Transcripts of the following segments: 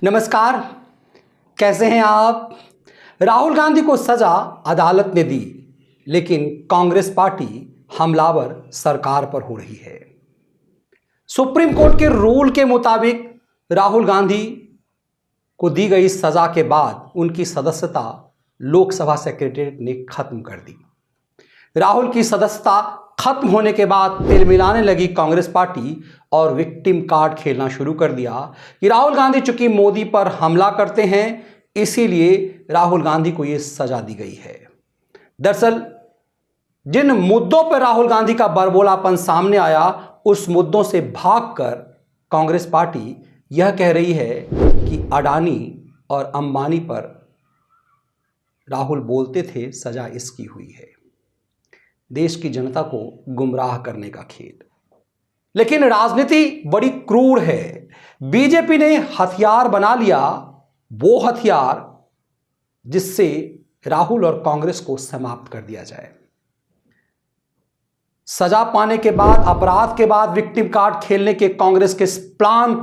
नमस्कार, कैसे हैं आप। राहुल गांधी को सजा अदालत ने दी, लेकिन कांग्रेस पार्टी हमलावर सरकार पर हो रही है। सुप्रीम कोर्ट के रूल के मुताबिक राहुल गांधी को दी गई सजा के बाद उनकी सदस्यता लोकसभा सेक्रेटरीट ने खत्म कर दी। राहुल की सदस्यता खत्म होने के बाद तिलमिलाने लगी कांग्रेस पार्टी और विक्टिम कार्ड खेलना शुरू कर दिया कि राहुल गांधी चूंकि मोदी पर हमला करते हैं, इसीलिए राहुल गांधी को यह सजा दी गई है। दरअसल जिन मुद्दों पर राहुल गांधी का बरबोलापन सामने आया, उस मुद्दों से भागकर कांग्रेस पार्टी यह कह रही है कि अडानी और अंबानी पर राहुल बोलते थे, सजा इसकी हुई है। देश की जनता को गुमराह करने का खेल। लेकिन राजनीति बड़ी क्रूर है। बीजेपी ने हथियार बना लिया, वो हथियार जिससे राहुल और कांग्रेस को समाप्त कर दिया जाए। सजा पाने के बाद, अपराध के बाद विक्टिम कार्ड खेलने के कांग्रेस के इस प्लान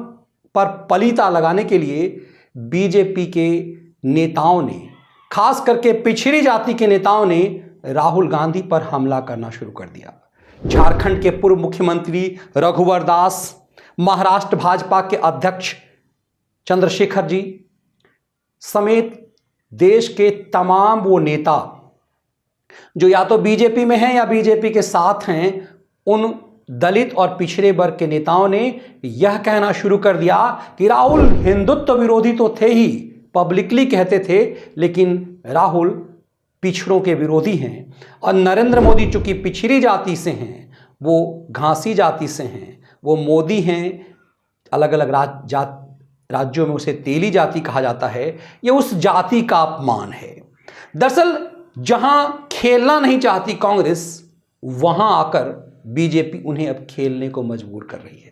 पर पलीता लगाने के लिए बीजेपी के नेताओं ने, खास करके पिछड़ी जाति के नेताओं ने राहुल गांधी पर हमला करना शुरू कर दिया। झारखंड के पूर्व मुख्यमंत्री रघुवर दास, महाराष्ट्र भाजपा के अध्यक्ष चंद्रशेखर जी समेत देश के तमाम वो नेता जो या तो बीजेपी में हैं या बीजेपी के साथ हैं, उन दलित और पिछड़े वर्ग के नेताओं ने यह कहना शुरू कर दिया कि राहुल हिंदुत्व विरोधी तो थे ही, पब्लिकली कहते थे, लेकिन राहुल पिछड़ों के विरोधी हैं। और नरेंद्र मोदी चूंकि पिछड़ी जाति से हैं, वो घासी जाति से हैं, वो मोदी हैं, अलग अलग राज्यों में उसे तेली जाति कहा जाता है। ये उस जाति का अपमान है। दरअसल जहां खेलना नहीं चाहती कांग्रेस, वहां आकर बीजेपी उन्हें अब खेलने को मजबूर कर रही है।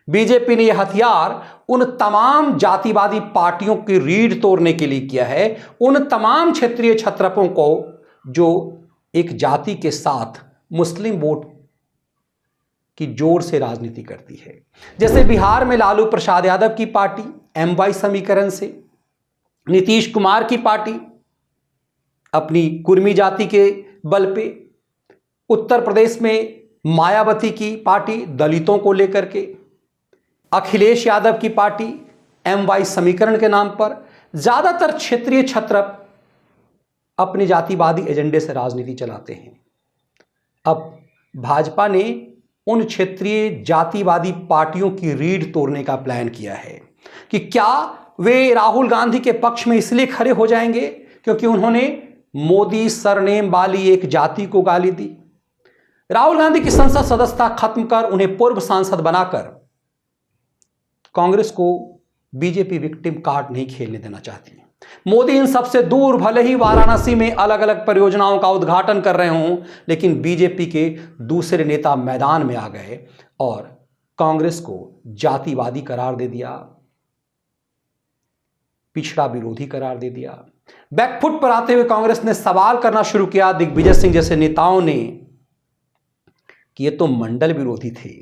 बीजेपी ने यह हथियार उन तमाम जातिवादी पार्टियों की रीढ़ तोड़ने के लिए किया है, उन तमाम क्षेत्रीय छत्रपों को जो एक जाति के साथ मुस्लिम वोट की जोर से राजनीति करती है। जैसे बिहार में लालू प्रसाद यादव की पार्टी MY समीकरण से, नीतीश कुमार की पार्टी अपनी कुर्मी जाति के बल पे, उत्तर प्रदेश में मायावती की पार्टी दलितों को लेकर के, अखिलेश यादव की पार्टी MY समीकरण के नाम पर, ज्यादातर क्षेत्रीय छत्रप अपने जातिवादी एजेंडे से राजनीति चलाते हैं। अब भाजपा ने उन क्षेत्रीय जातिवादी पार्टियों की रीढ़ तोड़ने का प्लान किया है कि क्या वे राहुल गांधी के पक्ष में इसलिए खड़े हो जाएंगे क्योंकि उन्होंने मोदी सरनेम वाली एक जाति को गाली दी। राहुल गांधी की संसद सदस्यता खत्म कर उन्हें पूर्व सांसद बनाकर कांग्रेस को बीजेपी विक्टिम कार्ड नहीं खेलने देना चाहती। मोदी इन सबसे दूर, भले ही वाराणसी में अलग अलग परियोजनाओं का उद्घाटन कर रहे हों, लेकिन बीजेपी के दूसरे नेता मैदान में आ गए और कांग्रेस को जातिवादी करार दे दिया, पिछड़ा विरोधी करार दे दिया। बैकफुट पर आते हुए कांग्रेस ने सवाल करना शुरू किया दिग्विजय सिंह जैसे नेताओं ने कि ये तो मंडल विरोधी थे।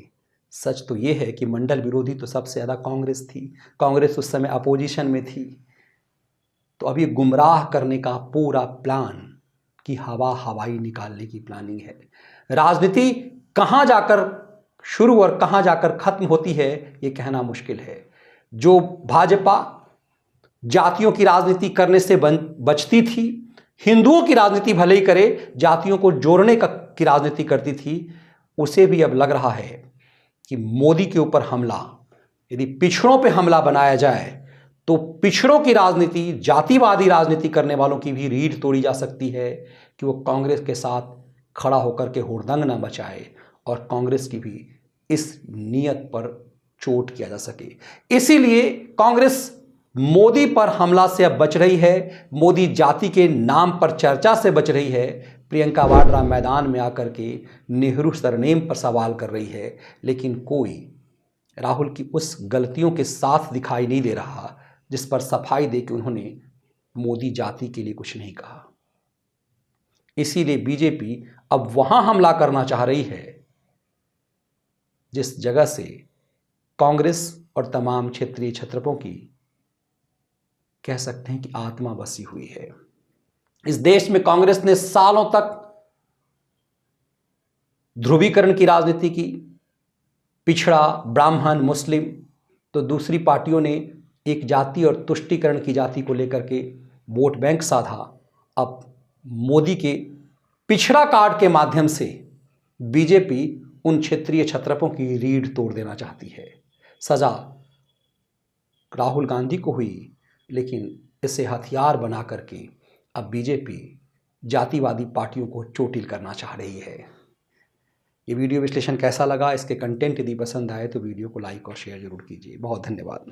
सच तो यह है कि मंडल विरोधी तो सबसे ज्यादा कांग्रेस थी। कांग्रेस उस समय अपोजिशन में थी। तो अब ये गुमराह करने का पूरा प्लान की हवाई निकालने की प्लानिंग है। राजनीति कहां जाकर शुरू और कहां जाकर खत्म होती है, ये कहना मुश्किल है। जो भाजपा जातियों की राजनीति करने से बचती थी, हिंदुओं की राजनीति भले ही करे, जातियों को जोड़ने की राजनीति करती थी, उसे भी अब लग रहा है कि मोदी के ऊपर हमला, यदि पिछड़ों पे हमला बनाया जाए तो पिछड़ों की राजनीति, जातिवादी राजनीति करने वालों की भी रीढ़ तोड़ी जा सकती है कि वो कांग्रेस के साथ खड़ा होकर के हुड़दंग ना मचाए और कांग्रेस की भी इस नियत पर चोट किया जा सके। इसीलिए कांग्रेस मोदी पर हमला से अब बच रही है, मोदी जाति के नाम पर चर्चा से बच रही है। प्रियंका वाड्रा मैदान में आकर के नेहरू सरनेम पर सवाल कर रही है, लेकिन कोई राहुल की उस गलतियों के साथ दिखाई नहीं दे रहा जिस पर सफाई दे के उन्होंने मोदी जाति के लिए कुछ नहीं कहा। इसीलिए बीजेपी अब वहां हमला करना चाह रही है जिस जगह से कांग्रेस और तमाम क्षेत्रीय छत्रपों की कह सकते हैं कि आत्मा बसी हुई है। इस देश में कांग्रेस ने सालों तक ध्रुवीकरण की राजनीति की, पिछड़ा, ब्राह्मण, मुस्लिम, तो दूसरी पार्टियों ने एक जाति और तुष्टीकरण की जाति को लेकर के वोट बैंक साधा। अब मोदी के पिछड़ा कार्ड के माध्यम से बीजेपी उन क्षेत्रीय छत्रपों की रीढ़ तोड़ देना चाहती है। सजा राहुल गांधी को हुई, लेकिन इसे हथियार बना करके अब बीजेपी जातिवादी पार्टियों को चोटिल करना चाह रही है। ये वीडियो विश्लेषण कैसा लगा? इसके कंटेंट यदि पसंद आए तो वीडियो को लाइक और शेयर जरूर कीजिए। बहुत धन्यवाद।